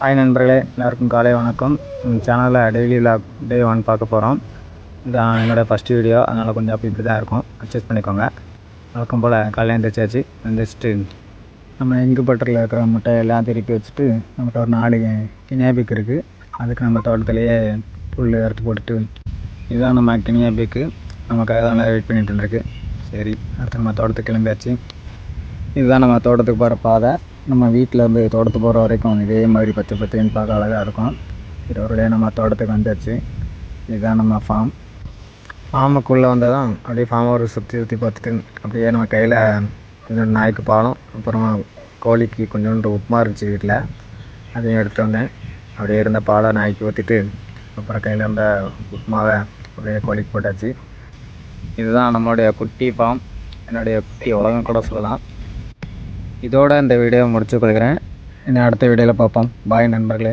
Hi நண்பர்களே, எல்லாருக்கும் காலை வணக்கம். சேனலில் டெய்லி விலாக் டே 1 பார்க்க போகிறோம். இதான் என்னோடய ஃபஸ்ட்டு வீடியோ, அதனால் கொஞ்சம் இப்படி தான் இருக்கும், அட்ஜஸ்ட் பண்ணிக்கோங்க. வழக்கம் போல் காலையில் எழுந்திரிச்சிட்டு நம்ம இங்குபட்டரில் இருக்கிற முட்டை எல்லாம் திருப்பி வச்சுட்டு நம்மகிட்ட ஒரு 4 கினியாபிக் இருக்குது. அதுக்கு நம்ம தோட்டத்திலேயே புல் அறுத்து போட்டுட்டு இதுதான் நம்ம கினியாபிக்கு நமக்காக தான் வெயிட் பண்ணிட்டு இருந்திருக்கு. சரி, அடுத்து நம்ம தோட்டத்துக்கு கிளம்பியாச்சு. இதுதான் நம்ம தோட்டத்துக்கு போகிற பாதை. நம்ம வீட்டில் இருந்து தோட்டத்துக்கு போகிற வரைக்கும் இதே மாதிரி பச்சை பச்சைன்னு பார்க்க அழகாக இருக்கும். இதோடய நம்ம தோட்டத்துக்கு வந்துடுச்சு. இதுதான் நம்ம ஃபார்முக்குள்ளே வந்தால் தான் அப்படியே ஃபார்மை ஒரு சுற்றி பார்த்துட்டு அப்படியே நம்ம கையில் கொஞ்சம் நாய்க்கு பாலம், அப்புறமா கோழிக்கு கொஞ்சோண்டு உப்புமா இருந்துச்சு வீட்டில், அதையும் எடுத்துகிட்டு வந்தேன். அப்படியே இருந்த பாலை நாய்க்கு ஊற்றிட்டு அப்புறம் கையில் இருந்த உப்புமாவை அப்படியே கோழிக்கு போட்டாச்சு. இதுதான் நம்மளுடைய குட்டி ஃபார்ம், என்னுடைய குட்டி உலகம் கூட சொல்லலாம். இதோட இந்த வீடியோவை முடிச்சு கொடுக்குறேன். இன்னும் அடுத்த வீடியோவில் பார்ப்போம். பாய் நண்பர்களே.